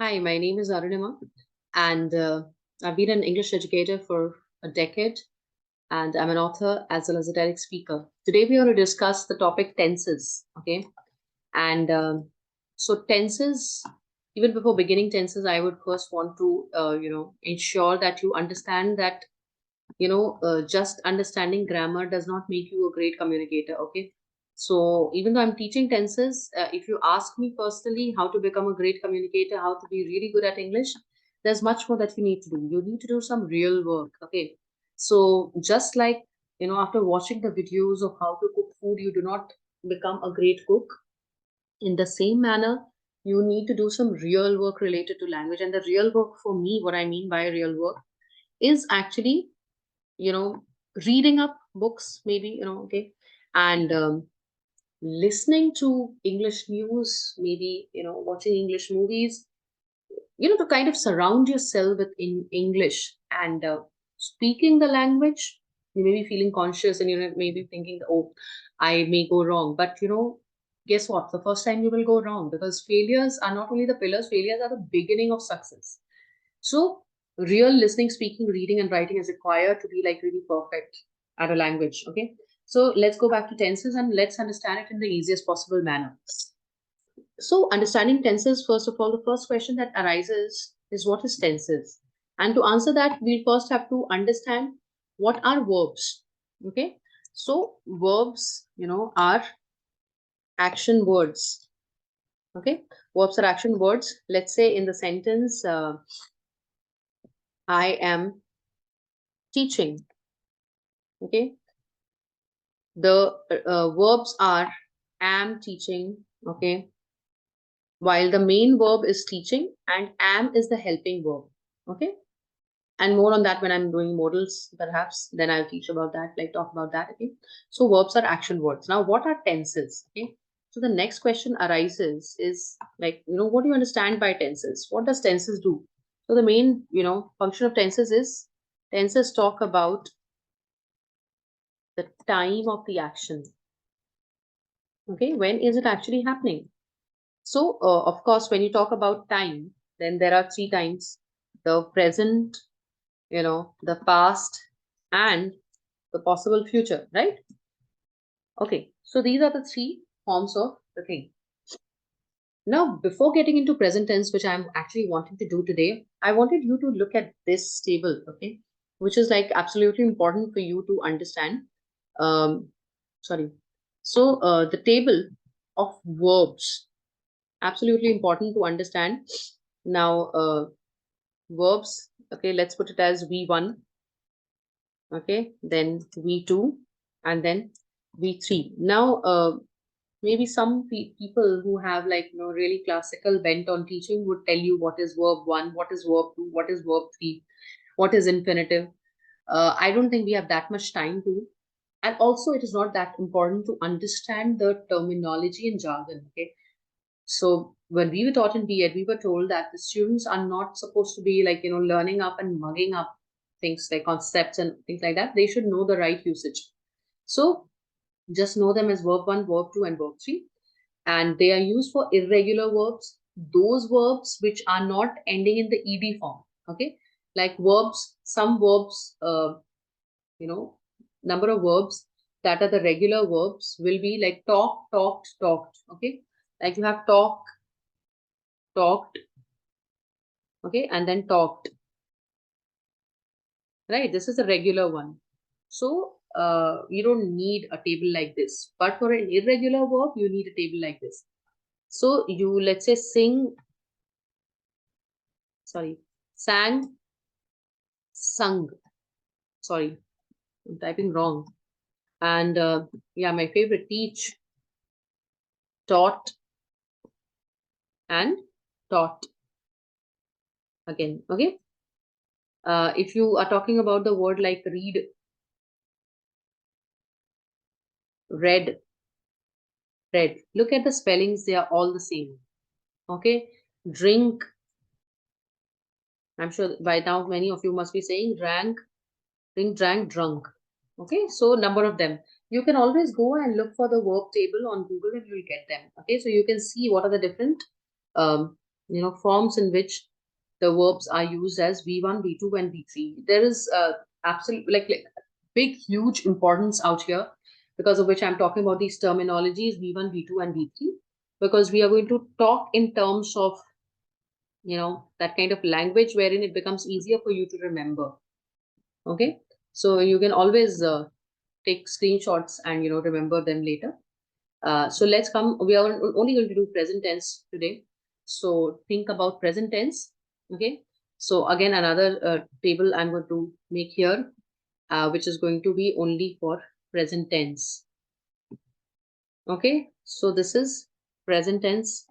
Hi, my name is Arunima, and I've been an English educator for a decade, and I'm an author as well as a TEDx speaker. Today, we are going to discuss the topic tenses. Okay, and so tenses. Even before beginning tenses, I would first want to, ensure that you understand that just understanding grammar does not make you a great communicator. Okay, so even though I'm teaching tenses, if you ask me personally how to become a great communicator, how to be really good at English, there's much more that you need to do. You need to do some real work. Okay, so just like after watching the videos of how to cook food, you do not become a great cook. In the same manner, you need to do some real work related to language. And the real work for me, what I mean by real work, is actually you know reading up books, maybe, okay, and listening to English news, maybe, watching English movies, to kind of surround yourself with in English, and speaking the language. You may be feeling conscious, and maybe thinking, oh, I may go wrong, but guess what, the first time you will go wrong, because failures are not only the pillars, failures are the beginning of success. So, real listening, speaking, reading, and writing is required to be like really perfect at a language. Okay. So, let's go back to tenses and let's understand it in the easiest possible manner. So, understanding tenses, first of all, the first question that arises is what is tenses? And to answer that, we first have to understand what are verbs. Okay. So, verbs, are action words. Okay. Verbs are action words. Let's say in the sentence, I am teaching. Okay. The verbs are am, teaching, okay, while the main verb is teaching and am is the helping verb, okay. And more on that when I'm doing modals, perhaps then I'll teach about that, like talk about that. Okay, so verbs are action words. Now, what are tenses? Okay, so the next question arises is, like, what do you understand by tenses? What does tenses do? So the main function of tenses is, tenses talk about the time of the action. Okay, when is it actually happening? So, of course, when you talk about time, then there are three times: the present, the past, and the possible future, right? Okay, so these are the three forms of the thing. Now, before getting into present tense, which I'm actually wanting to do today, I wanted you to look at this table, okay, which is like absolutely important for you to understand. Um, Sorry. So, the table of verbs, absolutely important to understand. Now, verbs, okay, let's put it as V1, okay, then V2, and then V3. Now, maybe some people who have, like, really classical bent on teaching would tell you what is verb 1, what is verb 2, what is verb 3, what is infinitive. I don't think we have that much time to. And also, it is not that important to understand the terminology and jargon, okay? So when we were taught in B.Ed, we were told that the students are not supposed to be, like, learning up and mugging up things like concepts and things like that. They should know the right usage. So just know them as verb 1, verb 2, and verb 3. And they are used for irregular verbs, those verbs which are not ending in the ed form. Okay. Like verbs, some verbs, you know, number of verbs that are the regular verbs will be like talk, talked, talked. Okay. Like you have talk, talked, okay, and then talked, right? This is a regular one. So you don't need a table like this, but for an irregular verb you need a table like this. So you, let's say, sorry sang, sung, sorry, I'm typing wrong. And yeah, my favorite, teach, taught, and taught again. Okay. If you are talking about the word like read, read, read, look at the spellings, they are all the same. Okay. Drink, I'm sure by now many of you must be saying drank, drink, drank, drunk. Okay, so number of them. You can always go and look for the verb table on Google and you'll get them. Okay, so you can see what are the different um, forms in which the verbs are used as V1, V2, and V3. There is absolutely like big, huge importance out here, because of which I'm talking about these terminologies V1, V2, and V3, because we are going to talk in terms of that kind of language wherein it becomes easier for you to remember. Okay, so you can always take screenshots and remember them later. So let's come. We are only going to do present tense today. So think about present tense. Okay. So again, another table I'm going to make here, which is going to be only for present tense. Okay. So this is present tense.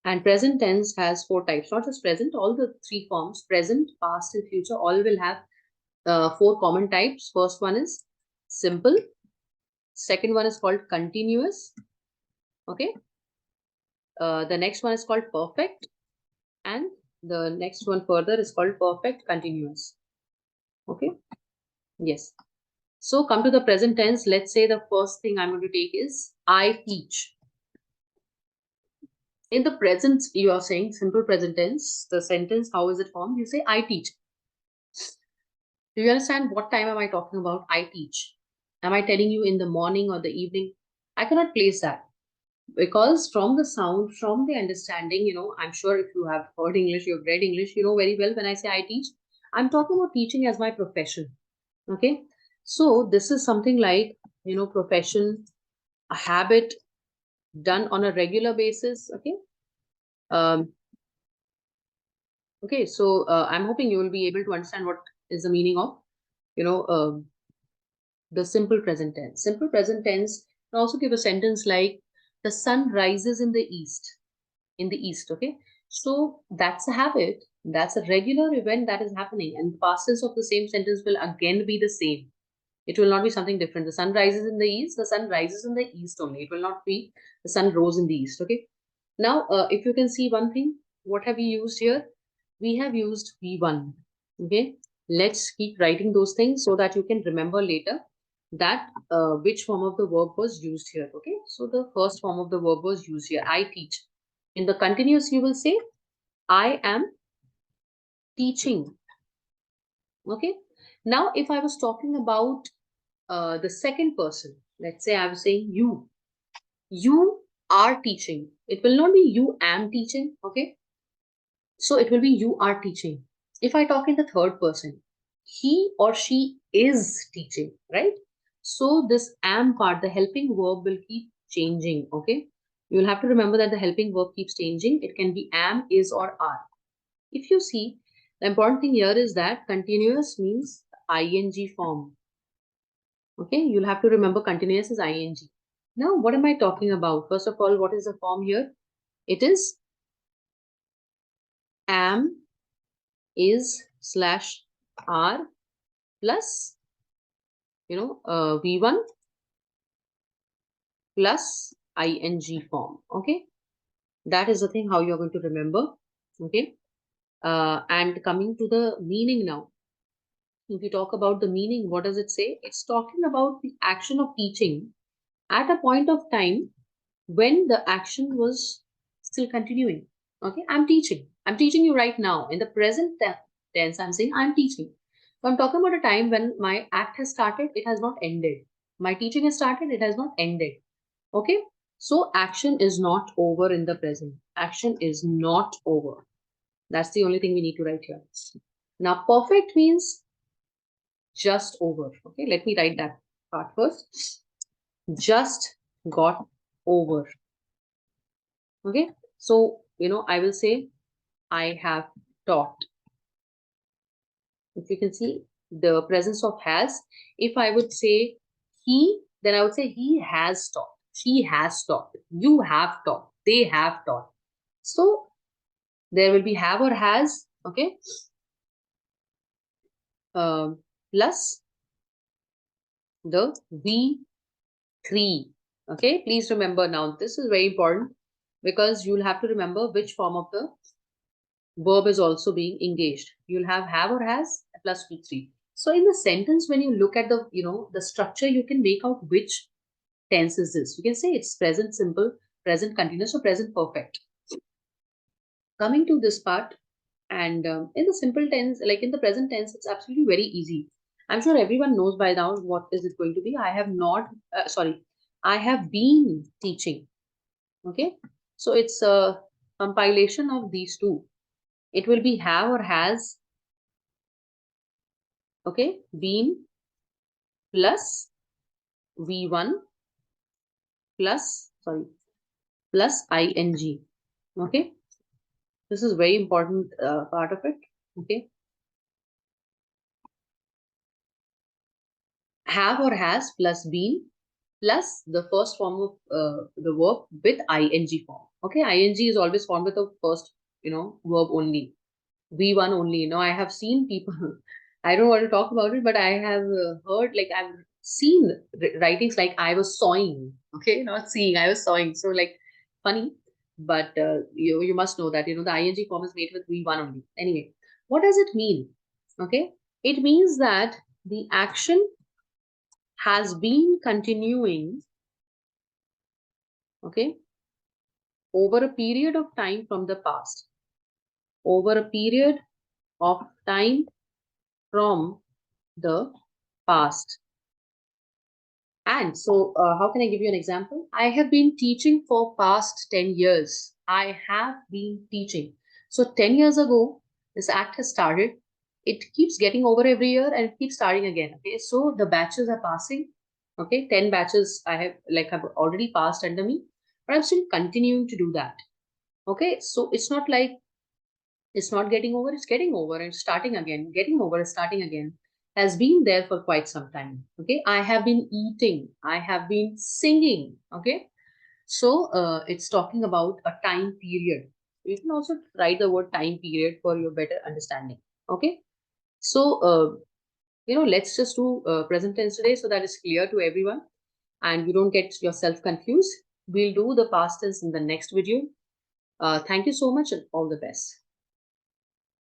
And present tense has 4 types, not just present, all the 3 forms, present, past, and future, all will have 4 common types. First one is simple. Second one is called continuous. Okay. The next one is called perfect. And the next one further is called perfect continuous. Okay. Yes. So come to the present tense. Let's say the first thing I'm going to take is I teach. In the present, you are saying simple present tense. The sentence, how is it formed? You say I teach. Do you understand what time am I talking about? I teach. Am I telling you in the morning or the evening? I cannot place that, because from the sound, from the understanding, I'm sure if you have heard English, you've read English, you know very well when I say I teach, I'm talking about teaching as my profession. Okay. So this is something like, profession, a habit done on a regular basis. Okay. Um, okay. So I'm hoping you will be able to understand what is the meaning of, you know, the simple present tense. Simple present tense can also give a sentence like the sun rises in the east. In the east. Okay. So that's a habit. That's a regular event that is happening. And the past tense of the same sentence will again be the same. It will not be something different. The sun rises in the east. The sun rises in the east only. It will not be the sun rose in the east. Okay. Now, if you can see one thing, what have we used here? We have used V1. Okay. Let's keep writing those things so that you can remember later that which form of the verb was used here. Okay. So the first form of the verb was used here. I teach. In the continuous, you will say, I am teaching. Okay. Now, if I was talking about the second person, let's say I was saying you are teaching. It will not be you am teaching. Okay. So it will be you are teaching. If I talk in the third person, he or she is teaching, right? So this am part, the helping verb will keep changing. Okay. You'll have to remember that the helping verb keeps changing. It can be am, is, or are. If you see, the important thing here is that continuous means ing form. Okay, you'll have to remember continuous is ing. Now, what am I talking about? First of all, what is the form here? It is am, is, slash, are plus, V1 plus ing form. Okay, that is the thing how you're going to remember. Okay, and coming to the meaning now. If you talk about the meaning, what does it say? It's talking about the action of teaching at a point of time when the action was still continuing. Okay, I'm teaching. I'm teaching you right now. In the present tense, I'm saying I'm teaching. So I'm talking about a time when my act has started, it has not ended. My teaching has started, it has not ended. Okay, so action is not over in the present. Action is not over. That's the only thing we need to write here. Now, perfect means just over. Okay, let me write that part first. Just got over. Okay, so I will say I have taught. If you can see the presence of has, if I would say he, then I would say he has taught, she has taught, you have taught, they have taught. So there will be have or has. Okay, plus the V3. Okay, please remember now, this is very important because you'll have to remember which form of the verb is also being engaged. You'll have or has plus V3. So in the sentence, when you look at the, the structure, you can make out which tense is this? You can say it's present simple, present continuous, or present perfect. Coming to this part, and in the simple tense, like in the present tense, it's absolutely very easy. I'm sure everyone knows by now what is it going to be. I have not, sorry, I have been teaching. Okay, so it's a compilation of these two. It will be have or has. Okay, been plus V1 plus, sorry, plus ing. Okay, this is very important part of it. Okay, have or has plus been plus the first form of the verb with ing form. Okay, ing is always formed with the first, verb only. V1 only. I have seen people, I don't want to talk about it, but I have heard, like, I've seen writings like I was sawing. Okay, not seeing, I was sawing. So, like, funny, but you must know that, the ing form is made with V1 only. Anyway, what does it mean? Okay, it means that the action has been continuing, okay, over a period of time from the past. Over a period of time from the past. And so, how can I give you an example? I have been teaching for past 10 years. I have been teaching. So 10 years ago, this act has started. It keeps getting over every year and it keeps starting again. Okay, so the batches are passing. Okay, 10 batches I have already passed under me, but I'm still continuing to do that. Okay, so it's not like it's not getting over, it's getting over and starting again, getting over and starting again, has been there for quite some time. Okay, I have been eating, I have been singing. Okay, so it's talking about a time period. You can also write the word time period for your better understanding. Okay, so let's just do present tense today so that it's clear to everyone and you don't get yourself confused. We'll do the past tense in the next video. Thank you so much and all the best.